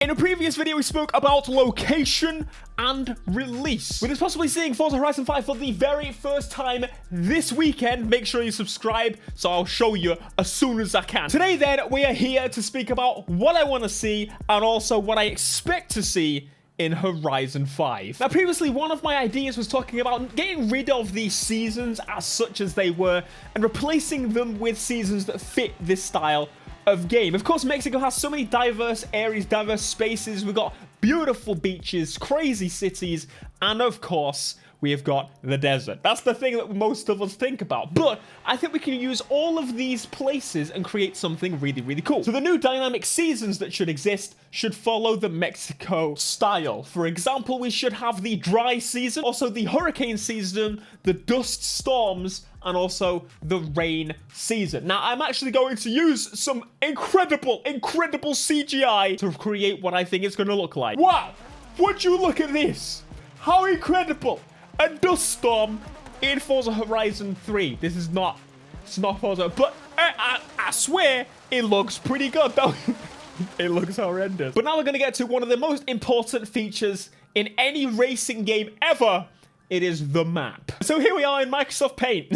In a previous video, we spoke about location and release. We're possibly seeing Forza Horizon 5 for the very first time this weekend. Make sure you subscribe, so I'll show you as soon as I can. Today, then, we are here to speak about what I want to see and also what I expect to see in Horizon 5. Now, previously, one of my ideas was talking about getting rid of these seasons as such as they were and replacing them with seasons that fit this style of game. Of course, Mexico has so many diverse areas, diverse spaces. We've got beautiful beaches, crazy cities, and of course, we have got the desert. That's the thing that most of us think about. But I think we can use all of these places and create something really, really cool. So the new dynamic seasons that should exist should follow the Mexico style. For example, we should have the dry season, also the hurricane season, the dust storms, and also the rain season. Now, I'm actually going to use some incredible CGI to create what I think it's going to look like. Wow! Would you look at this? How incredible! A dust storm in Forza Horizon 3. This is not, it's not Forza, but I swear it looks pretty good, though. It looks horrendous. But now we're going to get to one of the most important features in any racing game ever. It is the map. So here we are in Microsoft Paint.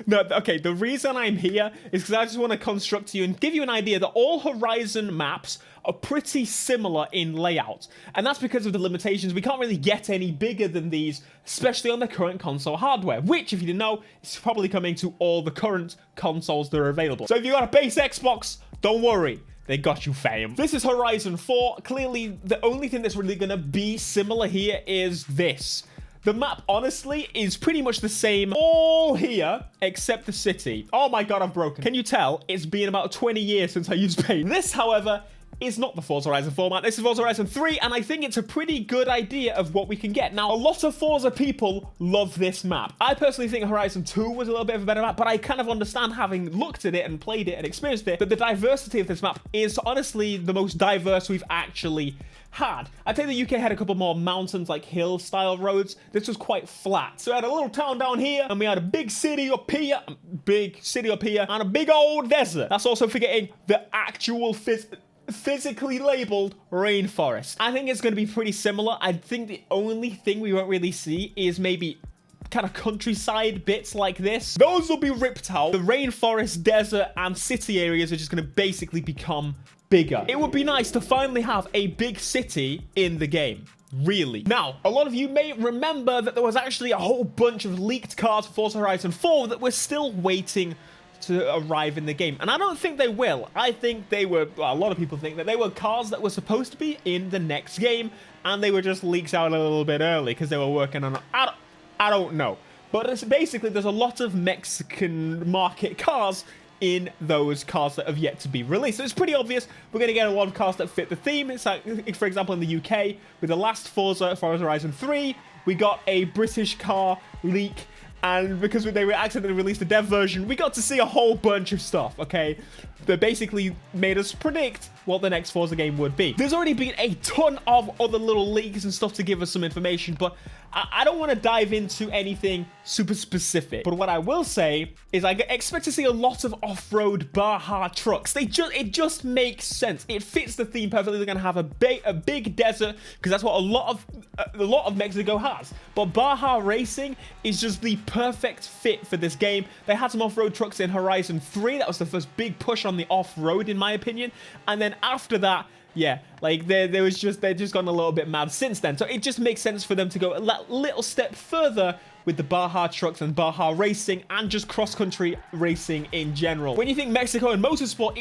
No, okay, the reason I'm here is because I just want to construct to you and give you an idea that all Horizon maps are pretty similar in layout. And that's because of the limitations. We can't really get any bigger than these, especially on the current console hardware, which, if you didn't know, is probably coming to all the current consoles that are available. So if you got a base Xbox, don't worry. They got you, fam. This is Horizon 4. Clearly, the only thing that's really going to be similar here is this. The map, honestly, is pretty much the same all here, except the city. Oh my god, I've broken. Can you tell? It's been about 20 years since I used Paint. This, however, is not the Forza Horizon 4 map. This is Forza Horizon 3, and I think it's a pretty good idea of what we can get. Now, a lot of Forza people love this map. I personally think Horizon 2 was a little bit of a better map, but I kind of understand, having looked at it and played it and experienced it, that the diversity of this map is honestly the most diverse we've actually had. I'd say the UK had a couple more mountains, like hill-style roads. This was quite flat. So we had a little town down here, and we had a big city up here, and a big old desert. That's also forgetting the actual physically labeled rainforest. I think it's going to be pretty similar. I think the only thing we won't really see is maybe kind of countryside bits like this. Those will be ripped out. The rainforest, desert, and city areas are just going to basically become bigger. It would be nice to finally have a big city in the game. Really. Now, a lot of you may remember that there was actually a whole bunch of leaked cars for Forza Horizon 4 that we're still waiting to arrive in the game. And I don't think they will. I think they were, well, a lot of people think that they were cars that were supposed to be in the next game, and they were just leaked out a little bit early because they were working on, I don't know. But it's basically, there's a lot of Mexican market cars in those cars that have yet to be released. So it's pretty obvious we're going to get a lot of cars that fit the theme. It's like, for example, in the UK, with the last Forza Horizon 3, we got a British car leak, and because they were accidentally released the dev version, we got to see a whole bunch of stuff, okay? That basically made us predict what the next Forza game would be. There's already been a ton of other little leaks and stuff to give us some information, but I don't want to dive into anything super specific. But what I will say is I expect to see a lot of off-road Baja trucks. It just makes sense. It fits the theme perfectly. They're going to have a big desert, because that's what a lot of Mexico has. But Baja racing is just the perfect fit for this game. They had some off-road trucks in Horizon 3. That was the first big push on the off-road, in my opinion. And then after that, yeah, like they've just gone a little bit mad since then. So it just makes sense for them to go a little step further with the Baja trucks and Baja racing and just cross-country racing in general. When you think Mexico and motorsport,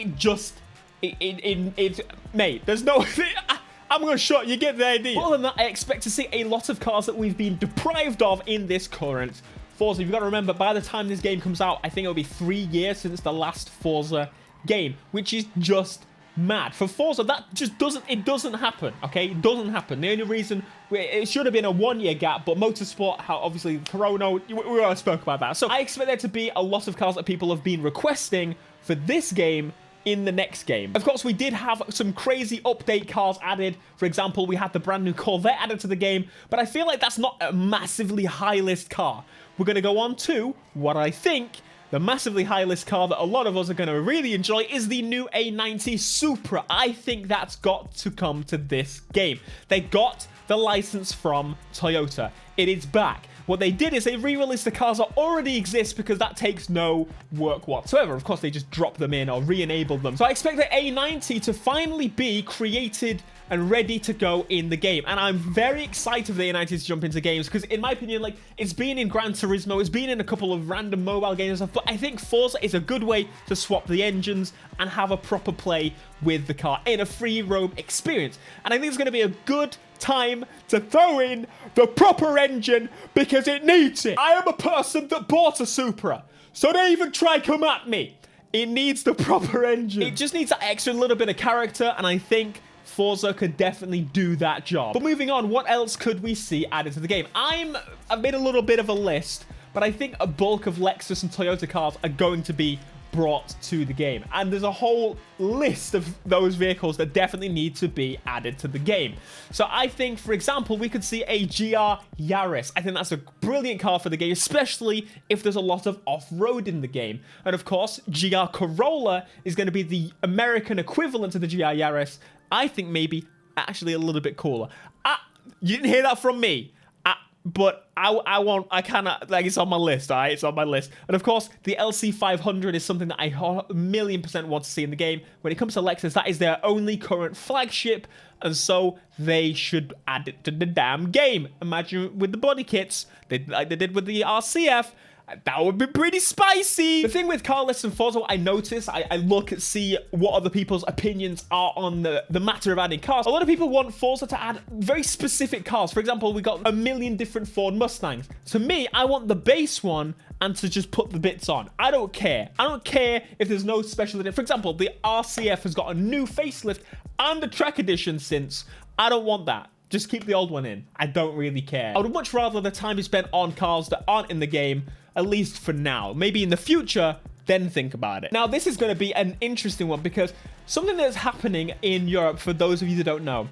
mate, there's no... I'm gonna shut you, get the idea. Other than that, I expect to see a lot of cars that we've been deprived of in this current Forza. You've got to remember, by the time this game comes out, I think it'll be 3 years since the last Forza game, which is just mad. For Forza, that just doesn't happen, okay? It doesn't happen. The only reason, it should have been a 1 year gap, but motorsport, how obviously Corona, we already spoke about that. So I expect there to be a lot of cars that people have been requesting for this game in the next game. Of course, we did have some crazy update cars added. For example, we had the brand new Corvette added to the game, but I feel like that's not a massively high list car. We're going to go on to what I think the massively high-list car that a lot of us are going to really enjoy is the new A90 Supra. I think that's got to come to this game. They got the license from Toyota. It is back. What they did is they re-released the cars that already exist because that takes no work whatsoever. Of course, they just drop them in or re-enable them. So I expect the A90 to finally be created and ready to go in the game. And I'm very excited for the A90 to jump into games because, in my opinion, like, it's been in Gran Turismo, it's been in a couple of random mobile games and stuff, but I think Forza is a good way to swap the engines and have a proper play with the car in a free roam experience. And I think it's going to be a good time to throw in the proper engine because it needs it. I am a person that bought a Supra, so don't even try come at me. It needs the proper engine. It just needs that extra little bit of character, and I think Forza could definitely do that job. But moving on, what else could we see added to the game? I've made a little bit of a list, but I think a bulk of Lexus and Toyota cars are going to be brought to the game. And there's a whole list of those vehicles that definitely need to be added to the game. So I think, for example, we could see a GR Yaris. I think that's a brilliant car for the game, especially if there's a lot of off-road in the game. And of course, GR Corolla is going to be the American equivalent to the GR Yaris. I think maybe actually a little bit cooler. You didn't hear that from me. But I cannot, like, it's on my list, all right? It's on my list. And of course, the LC500 is something that I 1,000,000% want to see in the game. When it comes to Lexus, that is their only current flagship, and so they should add it to the damn game. Imagine with the body kits, like they did with the RCF, that would be pretty spicy. The thing with car lists and Forza, I notice, I look and see what other people's opinions are on the matter of adding cars. A lot of people want Forza to add very specific cars. For example, we got 1,000,000 different Ford Mustangs. To me, I want the base one and to just put the bits on. I don't care. I don't care if there's no special edition. For example, the RCF has got a new facelift and a track edition since. I don't want that. Just keep the old one in. I don't really care. I would much rather the time is spent on cars that aren't in the game, at least for now. Maybe in the future, then think about it. Now, this is going to be an interesting one because something that's happening in Europe, for those of you that don't know,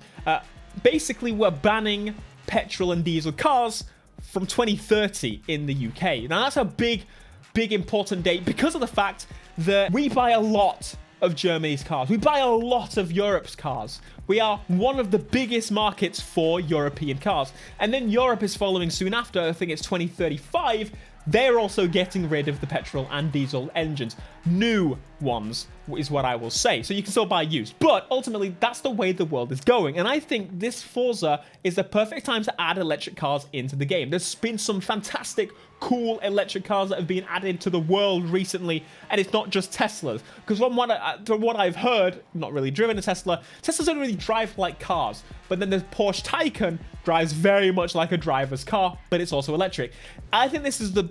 basically we're banning petrol and diesel cars from 2030 in the UK. Now, that's a big important date because of the fact that we buy a lot of Germany's cars. We buy a lot of Europe's cars. We are one of the biggest markets for European cars. And then Europe is following soon after. I think it's 2035. They're also getting rid of the petrol and diesel engines. New ones is what I will say. So you can still buy used. But ultimately, that's the way the world is going. And I think this Forza is the perfect time to add electric cars into the game. There's been some fantastic, cool electric cars that have been added to the world recently. And it's not just Teslas. Because from what I've heard, not really driven a Tesla, Teslas don't really drive like cars. But then the Porsche Taycan drives very much like a driver's car, but it's also electric. I think this is a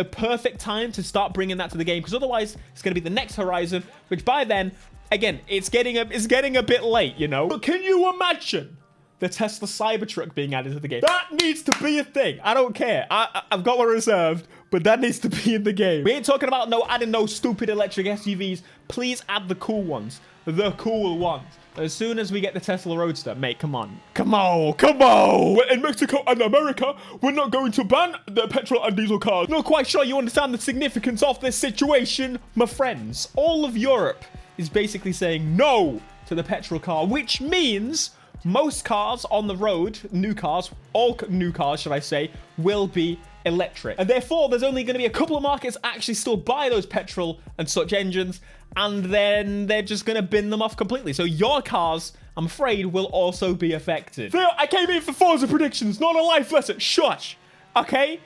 perfect time to start bringing that to the game, because otherwise it's going to be the next horizon, which by then, again, it's getting a bit late, you know. But can you imagine the Tesla Cybertruck being added to the game? That needs to be a thing. I don't care. I've got one reserved, but that needs to be in the game. We ain't talking about adding no stupid electric SUVs. Please add the cool ones. The cool ones. As soon as we get the Tesla Roadster, mate, come on. Come on, come on. In Mexico and America, we're not going to ban the petrol and diesel cars. Not quite sure you understand the significance of this situation, my friends. All of Europe is basically saying no to the petrol car, which means most cars on the road, new cars, all new cars, should I say, will be electric. And therefore, there's only going to be a couple of markets actually still buy those petrol and such engines, and then they're just going to bin them off completely. So your cars, I'm afraid, will also be affected. Theo, I came in for Forza predictions, not a life lesson. Shush. Okay?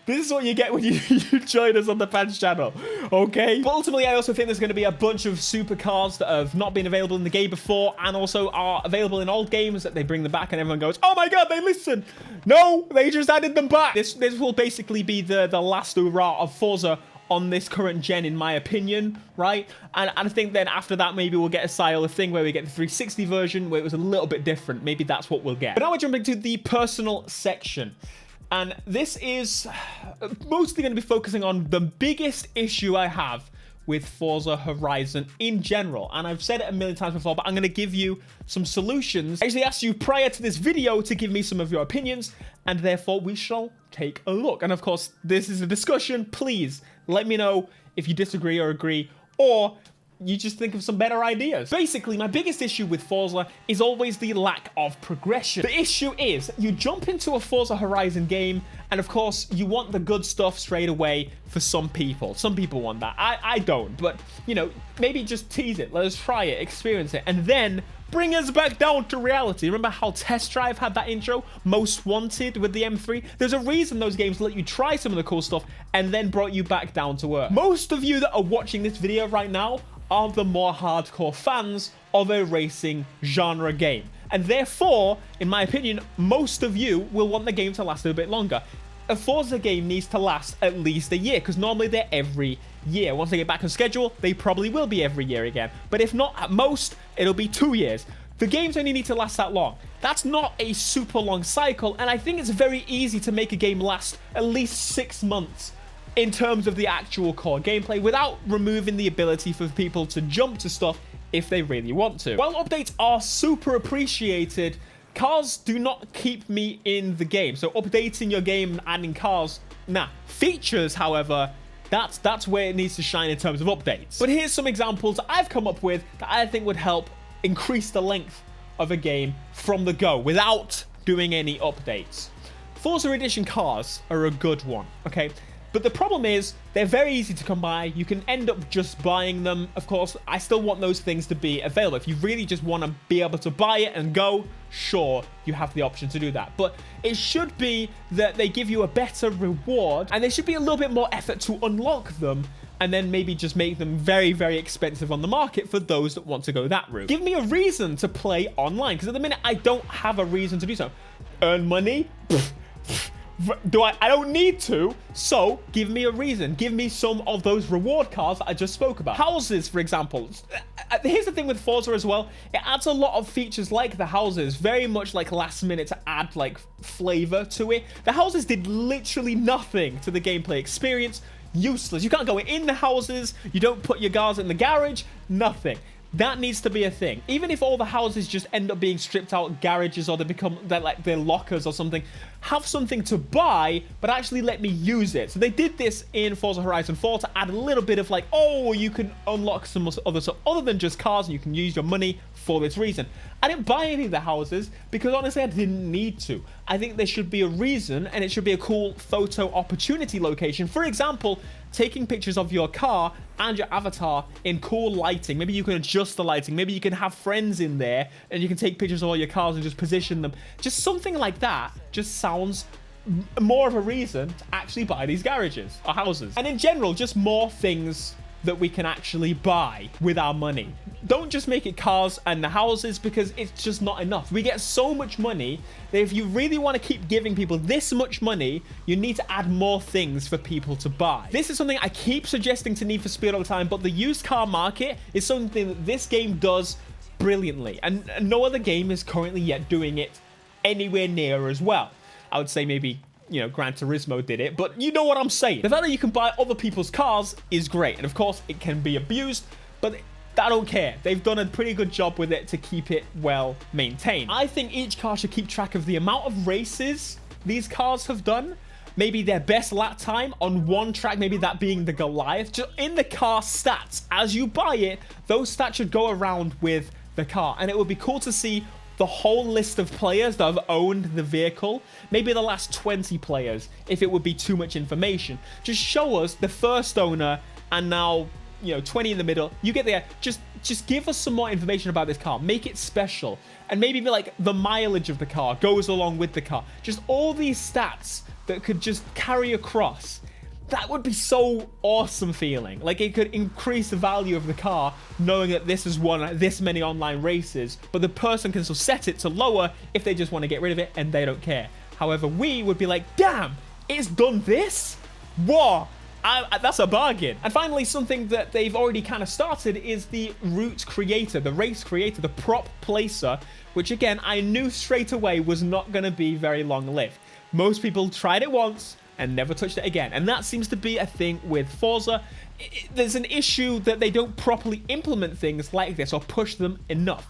This is what you get when you join us on the Pants channel, okay? But ultimately, I also think there's going to be a bunch of supercars that have not been available in the game before and also are available in old games that they bring them back and everyone goes, oh my god, they listened. No, they just added them back. This will basically be the last hurrah of Forza on this current gen, in my opinion, right? And I think then after that, maybe we'll get a style of thing where we get the 360 version where it was a little bit different. Maybe that's what we'll get. But now we're jumping to the personal section. And this is mostly going to be focusing on the biggest issue I have with Forza Horizon in general. And I've said it a million times before, but I'm going to give you some solutions. I actually asked you prior to this video to give me some of your opinions, and therefore we shall take a look. And of course, this is a discussion. Please let me know if you disagree or agree, or you just think of some better ideas. Basically, my biggest issue with Forza is always the lack of progression. The issue is you jump into a Forza Horizon game, and of course, you want the good stuff straight away for some people. Some people want that. I don't, but, you know, maybe just tease it. Let us try it, experience it, and then bring us back down to reality. Remember how Test Drive had that intro, Most Wanted, with the M3? There's a reason those games let you try some of the cool stuff and then brought you back down to earth. Most of you that are watching this video right now are the more hardcore fans of a racing genre game. And therefore, in my opinion, most of you will want the game to last a little bit longer. A Forza game needs to last at least a year, because normally they're every year. Once they get back on schedule, they probably will be every year again. But if not, at most, it'll be 2 years. The games only need to last that long. That's not a super long cycle, and I think it's very easy to make a game last at least 6 months in terms of the actual core gameplay without removing the ability for people to jump to stuff if they really want to. While updates are super appreciated, cars do not keep me in the game. So updating your game and adding cars, nah. Features, however, that's where it needs to shine in terms of updates. But here's some examples I've come up with that I think would help increase the length of a game from the go without doing any updates. Forza Edition cars are a good one, okay? But the problem is, they're very easy to come by. You can end up just buying them. Of course, I still want those things to be available. If you really just want to be able to buy it and go, sure, you have the option to do that. But it should be that they give you a better reward, and there should be a little bit more effort to unlock them, and then maybe just make them very, very expensive on the market for those that want to go that route. Give me a reason to play online, because at the minute, I don't have a reason to do so. Earn money? I don't need to, so give me a reason. Give me some of those reward cars that I just spoke about. Houses, for example. Here's the thing with Forza as well. It adds a lot of features like the houses, very much like last minute to add like flavor to it. The houses did literally nothing to the gameplay experience. Useless. You can't go in the houses. You don't put your cars in the garage. Nothing. That needs to be a thing. Even if all the houses just end up being stripped out garages, or they're lockers or something, have something to buy, but actually let me use it. So they did this in Forza Horizon 4 to add a little bit of like, oh, you can unlock some other stuff other than just cars, and you can use your money for this reason. I didn't buy any of the houses because honestly I didn't need to. I think there should be a reason, and it should be a cool photo opportunity location. For example, taking pictures of your car and your avatar in cool lighting. Maybe you can adjust the lighting. Maybe you can have friends in there and you can take pictures of all your cars and just position them. Just something like that just sounds more of a reason to actually buy these garages or houses. And in general, just more things that we can actually buy with our money. Don't just make it cars and the houses, because it's just not enough. We get so much money that if you really want to keep giving people this much money, you need to add more things for people to buy. This is something I keep suggesting to Need for Speed all the time, but the used car market is something that this game does brilliantly, and no other game is currently yet doing it anywhere near as well. I would say maybe, you know, Gran Turismo did it, but you know what I'm saying. The fact that you can buy other people's cars is great, and of course it can be abused, but I don't care. They've done a pretty good job with it to keep it well maintained. I think each car should keep track of the amount of races these cars have done, maybe their best lap time on one track, maybe that being the Goliath. Just in the car stats, as you buy it, those stats should go around with the car, and it would be cool to see the whole list of players that have owned the vehicle, maybe the last 20 players, if it would be too much information. Just show us the first owner, and now, you know, 20 in the middle. You get there. Just give us some more information about this car. Make it special. And maybe be like the mileage of the car goes along with the car. Just all these stats that could just carry across. That would be so awesome feeling. Like, it could increase the value of the car knowing that this has won this many online races, but the person can still set it to lower if they just want to get rid of it and they don't care. However, we would be like, damn, it's done this? Whoa, that's a bargain. And finally, something that they've already kind of started is the route creator, the race creator, the prop placer, which again, I knew straight away was not going to be very long-lived. Most people tried it once and never touched it again. And that seems to be a thing with Forza. There's an issue that they don't properly implement things like this or push them enough.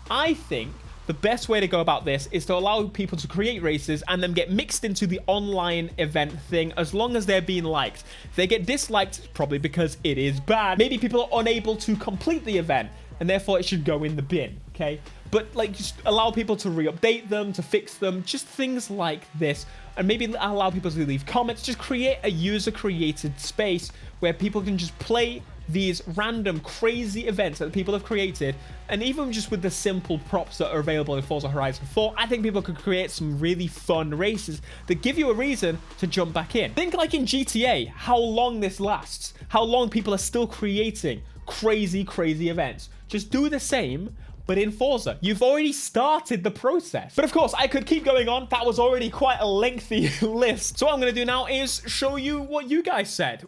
I think the best way to go about this is to allow people to create races and then get mixed into the online event thing as long as they're being liked. If they get disliked, probably because it is bad. Maybe people are unable to complete the event and therefore it should go in the bin, okay? But like, just allow people to re-update them, to fix them, just things like this. And maybe allow people to leave comments. Just create a user-created space where people can just play these random crazy events that people have created. And even just with the simple props that are available in Forza Horizon 4, I think people could create some really fun races that give you a reason to jump back in. Think like in GTA, how long this lasts, how long people are still creating crazy events. Just do the same, but in Forza. You've already started the process. But of course, I could keep going on. That was already quite a lengthy list. So what I'm going to do now is show you what you guys said.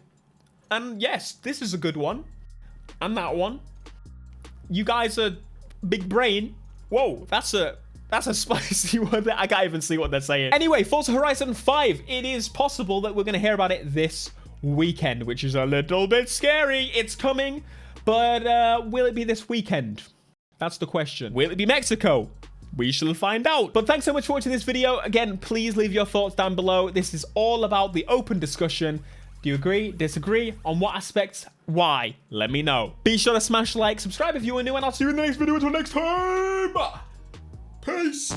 And yes, this is a good one. And that one. You guys are big brain. Whoa, that's a spicy one. I can't even see what they're saying. Anyway, Forza Horizon 5. It is possible that we're going to hear about it this weekend, which is a little bit scary. It's coming, but will it be this weekend? That's the question. Will it be Mexico? We shall find out. But thanks so much for watching this video. Again, please leave your thoughts down below. This is all about the open discussion. Do you agree? Disagree? On what aspects? Why? Let me know. Be sure to smash like, subscribe if you are new, and I'll see you in the next video. Until next time. Peace.